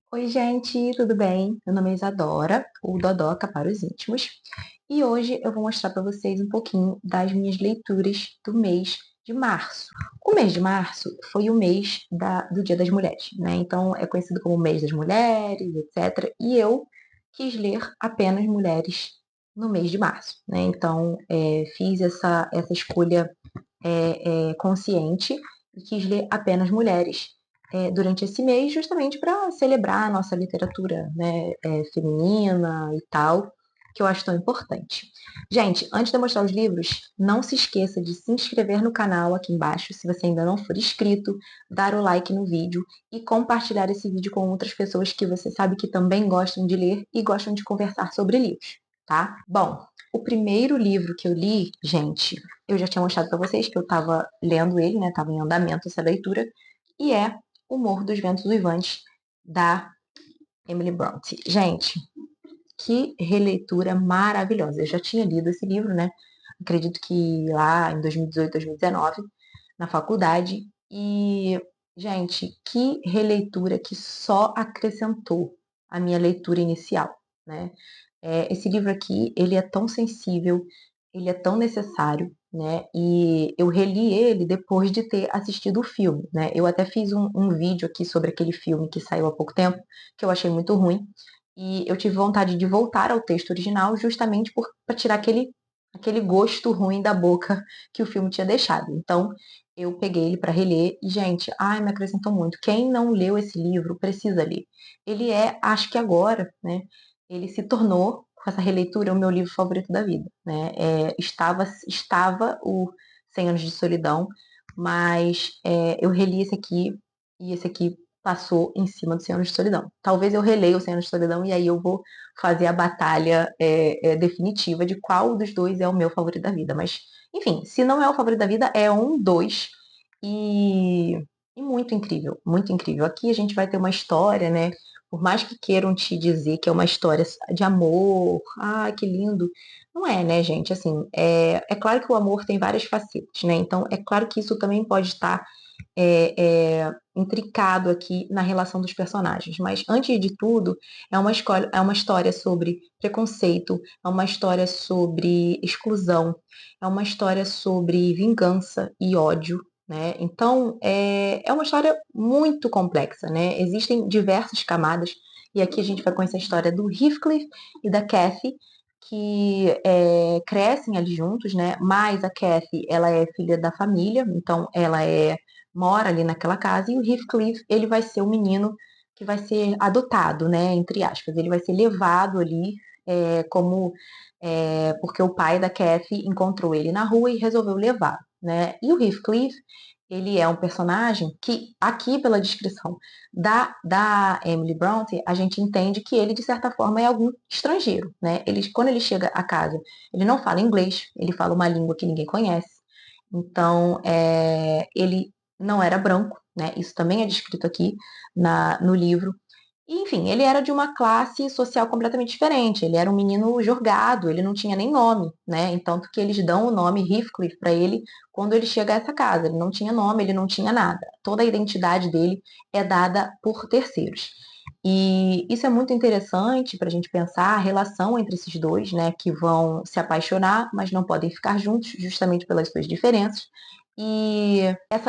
Oi, gente, tudo bem? Meu nome é Isadora, ou Dodoca para os íntimos, e hoje eu vou mostrar para vocês um pouquinho das minhas leituras do mês de março. O mês de março foi o mês do Dia das Mulheres, né? Então é conhecido como mês das mulheres, etc. E eu quis ler apenas mulheres no mês de março, né? Então fiz essa escolha consciente e quis ler apenas mulheres durante esse mês, justamente para celebrar a nossa literatura, né, feminina e tal, que eu acho tão importante. Gente, antes de eu mostrar os livros, não se esqueça de se inscrever no canal aqui embaixo, se você ainda não for inscrito, dar o like no vídeo e compartilhar esse vídeo com outras pessoas que você sabe que também gostam de ler e gostam de conversar sobre livros, tá? Bom, o primeiro livro que eu li, gente, eu já tinha mostrado para vocês que eu estava lendo ele, né? Tava em andamento essa leitura, e é O Morro dos Ventos Uivantes, da Emily Bronte. Gente, que releitura maravilhosa. Eu já tinha lido esse livro, né? Acredito que lá em 2018, 2019, na faculdade. E, gente, que releitura que só acrescentou a minha leitura inicial, né? Esse livro aqui, ele é tão sensível, ele é tão necessário, né? E eu reli ele depois de ter assistido o filme, né? Eu até fiz um vídeo aqui sobre aquele filme que saiu há pouco tempo, que eu achei muito ruim. E eu tive vontade de voltar ao texto original justamente para tirar aquele gosto ruim da boca que o filme tinha deixado. Então, eu peguei ele para reler e, gente, ai, me acrescentou muito. Quem não leu esse livro precisa ler. Ele é, acho que agora, né? Ele se tornou, com essa releitura, o meu livro favorito da vida, né? Estava o 100 Anos de Solidão, mas eu reli esse aqui e esse aqui passou em cima do 100 Anos de Solidão. Talvez eu releia o 100 Anos de Solidão e aí eu vou fazer a batalha definitiva de qual dos dois é o meu favorito da vida. Mas, enfim, se não é o favorito da vida, é um, dois. E, e muito incrível, muito incrível. Aqui a gente vai ter uma história, né? Por mais que queiram te dizer que é uma história de amor, ah, que lindo. Não é, né, gente? Assim, é claro que o amor tem várias facetas, né? Então, é claro que isso também pode estar intricado aqui na relação dos personagens. Mas, antes de tudo, é uma história sobre preconceito, é uma história sobre exclusão, é uma história sobre vingança e ódio. Né? Então, é uma história muito complexa, né? Existem diversas camadas, e aqui a gente vai conhecer a história do Heathcliff e da Cathy, que crescem ali juntos, né? Mas a Cathy, ela é filha da família, então ela mora ali naquela casa, e o Heathcliff, ele vai ser o menino que vai ser adotado, né? Entre aspas, ele vai ser levado ali como porque o pai da Cathy encontrou ele na rua e resolveu levar, né? E o Heathcliff, ele é um personagem que, aqui pela descrição da Emily Bronte, a gente entende que ele, de certa forma, é algum estrangeiro, né? Quando ele chega a casa, ele não fala inglês, ele fala uma língua que ninguém conhece. Então, ele não era branco, né? Isso também é descrito aqui no livro. E, enfim, ele era de uma classe social completamente diferente. Ele era um menino jogado, ele não tinha nem nome, né? Então, que eles dão o nome Heathcliff para ele quando ele chega a essa casa. Ele não tinha nome, ele não tinha nada. Toda a identidade dele é dada por terceiros. E isso é muito interessante para a gente pensar a relação entre esses dois, né, que vão se apaixonar, mas não podem ficar juntos, justamente pelas suas diferenças. E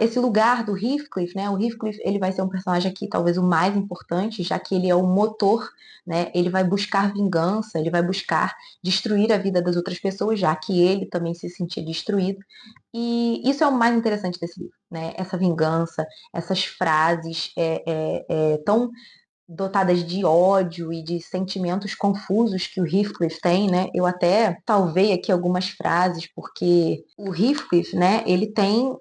esse lugar do Heathcliff, né, o Heathcliff, ele vai ser um personagem aqui talvez o mais importante, já que ele é o motor, né, ele vai buscar vingança, ele vai buscar destruir a vida das outras pessoas, já que ele também se sentia destruído. E isso é o mais interessante desse livro, né, essa vingança, essas frases tão dotadas de ódio e de sentimentos confusos que o Heathcliff tem, né? Eu até salvei aqui algumas frases, porque o Heathcliff, né, ele tem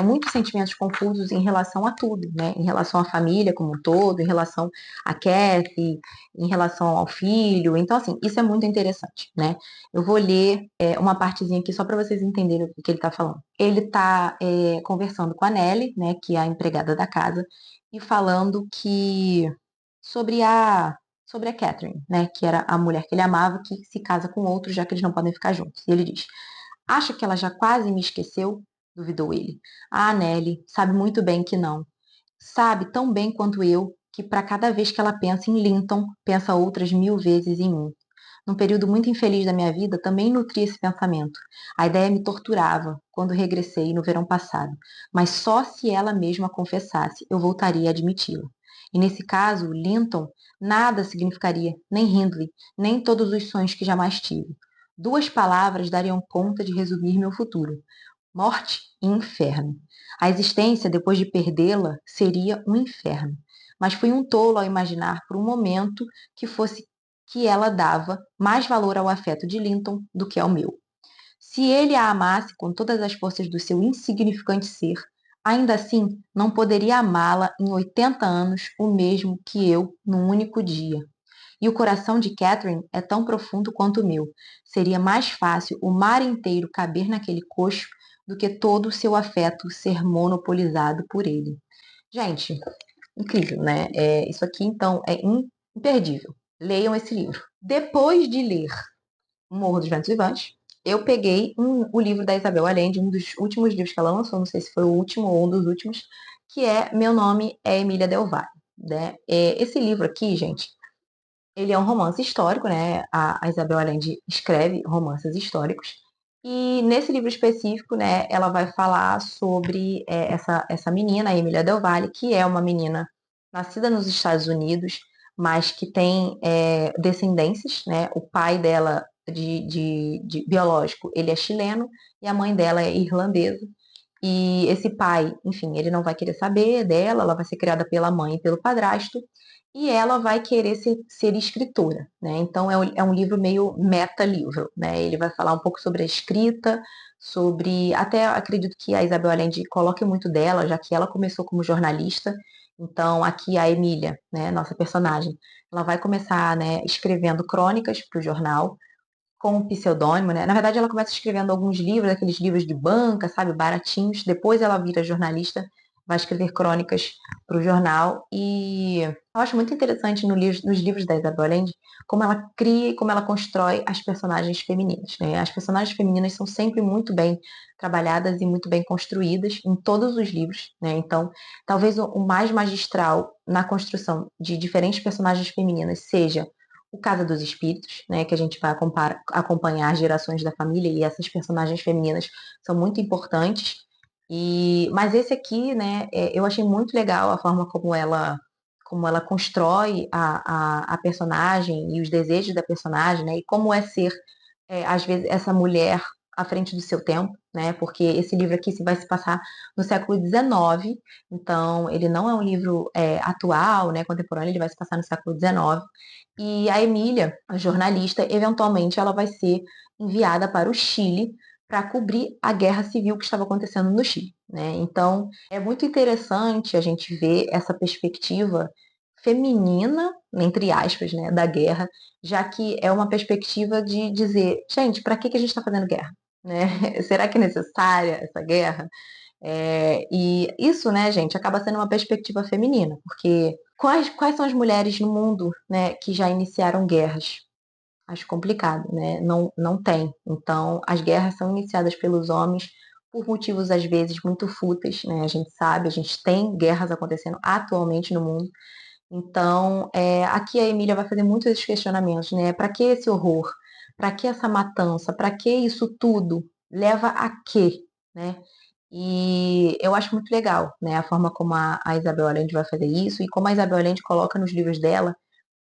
muitos sentimentos confusos em relação a tudo, né? Em relação à família como um todo, em relação a Kathy, em relação ao filho. Então, assim, isso é muito interessante, né? Eu vou ler uma partezinha aqui só para vocês entenderem o que ele está falando. Ele está conversando com a Nelly, né, que é a empregada da casa, e falando que sobre a Catherine, né, que era a mulher que ele amava, que se casa com outro, já que eles não podem ficar juntos. E ele diz: acha que ela já quase me esqueceu? Duvidou ele. Ah, Nelly, sabe muito bem que não. Sabe tão bem quanto eu que para cada vez que ela pensa em Linton, pensa outras 1000 vezes em mim. Num período muito infeliz da minha vida, também nutri esse pensamento. A ideia me torturava quando regressei no verão passado, mas só se ela mesma confessasse, eu voltaria a admiti-la. E nesse caso, Linton nada significaria, nem Hindley, nem todos os sonhos que jamais tive. 2 palavras dariam conta de resumir meu futuro: morte e inferno. A existência, depois de perdê-la, seria um inferno. Mas fui um tolo ao imaginar por um momento que ela dava mais valor ao afeto de Linton do que ao meu. Se ele a amasse com todas as forças do seu insignificante ser, ainda assim não poderia amá-la em 80 anos o mesmo que eu num único dia. E o coração de Catherine é tão profundo quanto o meu. Seria mais fácil o mar inteiro caber naquele coxo do que todo o seu afeto ser monopolizado por ele. Gente, incrível, né? Isso aqui, então, é imperdível. Leiam esse livro. Depois de ler Morro dos Ventos Vivantes, eu peguei o livro da Isabel Allende, um dos últimos livros que ela lançou, não sei se foi o último ou um dos últimos, que é Meu Nome é Emília Del Valle, né? Esse livro aqui, gente, ele é um romance histórico, né? A Isabel Allende escreve romances históricos. E nesse livro específico, né, ela vai falar sobre essa menina, a Emília Del Valle, que é uma menina nascida nos Estados Unidos, mas que tem descendências, né? O pai dela, de biológico, ele é chileno e a mãe dela é irlandesa. E esse pai, enfim, ele não vai querer saber dela, ela vai ser criada pela mãe e pelo padrasto, e ela vai querer ser escritora, né? Então é um livro meio meta-livro, né? Ele vai falar um pouco sobre a escrita, sobre, até acredito que a Isabel Allende coloque muito dela, já que ela começou como jornalista. Então aqui a Emília, né, nossa personagem, ela vai começar, né, escrevendo crônicas para o jornal, com um pseudônimo, né? Na verdade, ela começa escrevendo alguns livros, aqueles livros de banca, sabe, baratinhos. Depois ela vira jornalista, vai escrever crônicas para o jornal. E eu acho muito interessante nos livros da Isabel Allende como ela cria e como ela constrói as personagens femininas, né? As personagens femininas são sempre muito bem trabalhadas e muito bem construídas em todos os livros, né? Então, talvez o mais magistral na construção de diferentes personagens femininas seja o Casa dos Espíritos, né, que a gente vai acompanhar as gerações da família, e essas personagens femininas são muito importantes. Mas esse aqui, né, eu achei muito legal a forma como ela constrói a personagem e os desejos da personagem, né, e como é ser, às vezes, essa mulher à frente do seu tempo, né, porque esse livro aqui vai se passar no século XIX, então ele não é um livro atual, né, contemporâneo, ele vai se passar no século XIX. E a Emília, a jornalista, eventualmente ela vai ser enviada para o Chile para cobrir a guerra civil que estava acontecendo no Chile, né? Então, é muito interessante a gente ver essa perspectiva feminina, entre aspas, né, da guerra, já que é uma perspectiva de dizer, gente, para que a gente está fazendo guerra? Né? Será que é necessária essa guerra? E isso, né, gente, acaba sendo uma perspectiva feminina, porque quais são as mulheres no mundo, né, que já iniciaram guerras? Acho complicado, né? Não, não tem. Então, as guerras são iniciadas pelos homens por motivos, às vezes, muito fúteis, né? A gente sabe, a gente tem guerras acontecendo atualmente no mundo. Então, aqui a Emília vai fazer muitos esses questionamentos, né? Para que esse horror? Para que essa matança? Para que isso tudo? Leva a quê? Né? E eu acho muito legal, né, a forma como a Isabel Allende vai fazer isso e como a Isabel Allende coloca nos livros dela,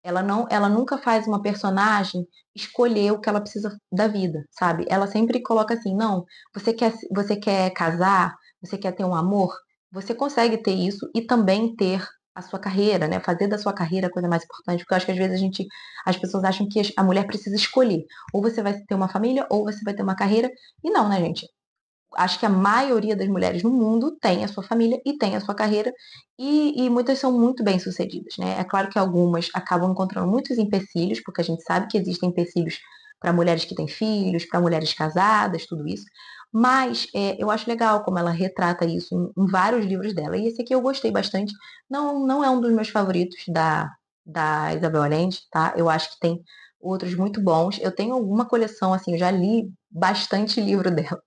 ela nunca faz uma personagem escolher o que ela precisa da vida, sabe? Ela sempre coloca assim, não, você quer casar, você quer ter um amor, você consegue ter isso e também ter a sua carreira, né? Fazer da sua carreira a coisa mais importante, porque eu acho que às vezes as pessoas acham que a mulher precisa escolher, ou você vai ter uma família, ou você vai ter uma carreira, e não, né, gente? Acho que a maioria das mulheres no mundo tem a sua família e tem a sua carreira, e muitas são muito bem-sucedidas, né? É claro que algumas acabam encontrando muitos empecilhos, porque a gente sabe que existem empecilhos para mulheres que têm filhos, para mulheres casadas, tudo isso. Mas eu acho legal como ela retrata isso em vários livros dela. E esse aqui eu gostei bastante. Não, não é um dos meus favoritos da Isabel Allende, tá? Eu acho que tem outros muito bons. Eu tenho alguma coleção, assim, eu já li bastante livro dela.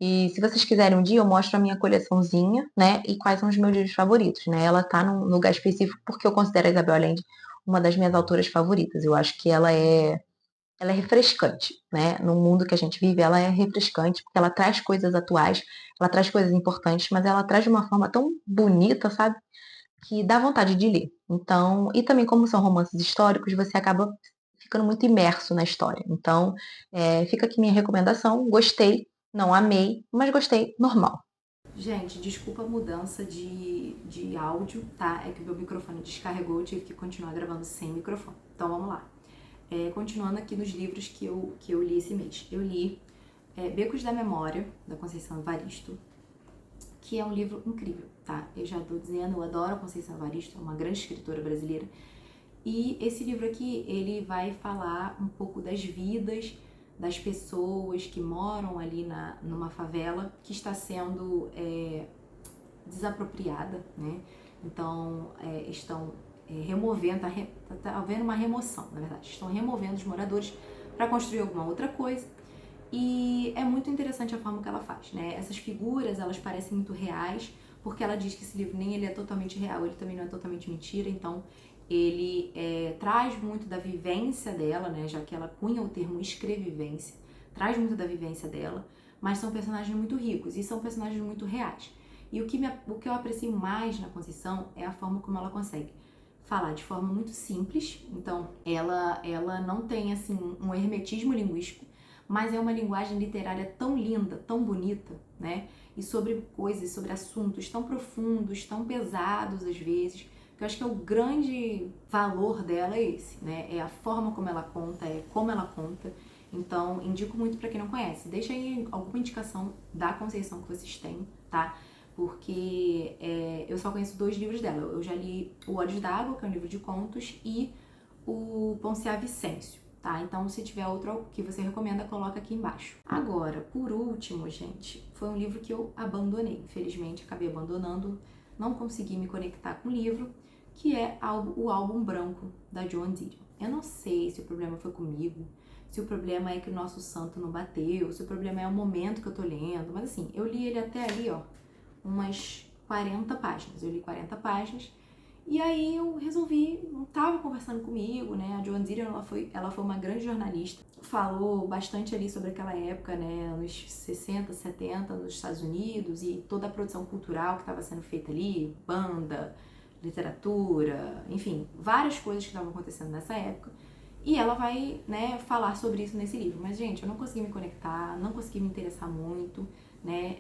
E se vocês quiserem um dia, eu mostro a minha coleçãozinha, né? E quais são os meus livros favoritos, né? Ela tá num lugar específico porque eu considero a Isabel Allende uma das minhas autoras favoritas. Eu acho que ela é refrescante, né? No mundo que a gente vive, ela é refrescante porque ela traz coisas atuais, ela traz coisas importantes, mas ela traz de uma forma tão bonita, sabe? Que dá vontade de ler. Então, e também como são romances históricos, você acaba ficando muito imerso na história. Então, fica aqui minha recomendação. Gostei, não amei, mas gostei normal. Gente, desculpa a mudança de áudio, tá? É que o meu microfone descarregou, eu tive que continuar gravando sem microfone. Então vamos lá. Continuando aqui nos livros que eu li esse mês. Eu li Becos da Memória, da Conceição Evaristo, que é um livro incrível, tá? Eu já tô dizendo, eu adoro a Conceição Evaristo, é uma grande escritora brasileira. E esse livro aqui, ele vai falar um pouco das vidas das pessoas que moram ali numa favela que está sendo desapropriada, né? Então, estão removendo, tá havendo uma remoção, na verdade. Estão removendo os moradores para construir alguma outra coisa. E é muito interessante a forma que ela faz, né? Essas figuras, elas parecem muito reais, porque ela diz que esse livro nem ele é totalmente real, ele também não é totalmente mentira, então ele traz muito da vivência dela, né? Já que ela cunha o termo escrevivência, traz muito da vivência dela, mas são personagens muito ricos e são personagens muito reais. E o que eu aprecio mais na Conceição é a forma como ela consegue falar de forma muito simples, então ela não tem assim um hermetismo linguístico, mas é uma linguagem literária tão linda, tão bonita, né? E sobre coisas, sobre assuntos tão profundos, tão pesados às vezes, que eu acho que é o grande valor dela é esse, né? É a forma como ela conta, é como ela conta. Então, indico muito para quem não conhece. Deixa aí alguma indicação da Conceição que vocês têm, tá? Porque eu só conheço 2 livros dela. Eu já li O Olhos d'Água, que é um livro de contos, e o Ponciá Vicêncio, tá? Então, se tiver outro que você recomenda, coloca aqui embaixo. Agora, por último, gente, foi um livro que eu abandonei. Infelizmente, acabei abandonando, não consegui me conectar com o livro, que é o Álbum Branco, da Joan Didion. Eu não sei se o problema foi comigo, se o problema é que o nosso santo não bateu, se o problema é o momento que eu tô lendo, mas assim, eu li ele até ali, ó, umas 40 páginas. Eu li 40 páginas e aí eu resolvi, não estava conversando comigo, né? A Joan Didion, ela foi uma grande jornalista, falou bastante ali sobre aquela época, né? Anos 60, 70, nos Estados Unidos e toda a produção cultural que estava sendo feita ali, banda, literatura, enfim, várias coisas que estavam acontecendo nessa época. E ela vai, né, falar sobre isso nesse livro. Mas, gente, eu não consegui me conectar, não consegui me interessar muito, né?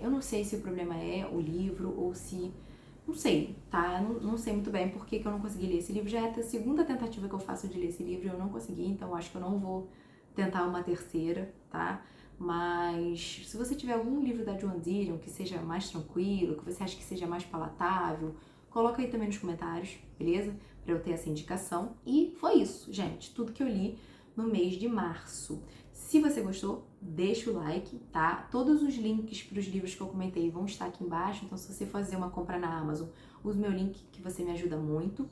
Eu não sei se o problema é o livro ou se... Não sei, tá? Não sei muito bem por que eu não consegui ler esse livro. Já é a segunda tentativa que eu faço de ler esse livro e eu não consegui, então acho que eu não vou tentar uma terceira, tá? Mas se você tiver algum livro da Joan Didion que seja mais tranquilo, que você acha que seja mais palatável, coloca aí também nos comentários, beleza? Pra eu ter essa indicação. E foi isso, gente. Tudo que eu li no mês de março. Se você gostou, deixa o like, tá? Todos os links para os livros que eu comentei vão estar aqui embaixo. Então, se você fazer uma compra na Amazon, use meu link que você me ajuda muito.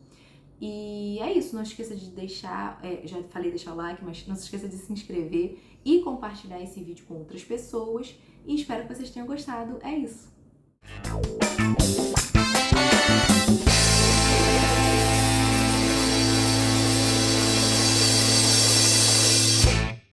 E é isso. Não esqueça de deixar... já falei deixar o like, mas não se esqueça de se inscrever e compartilhar esse vídeo com outras pessoas. E espero que vocês tenham gostado. É isso.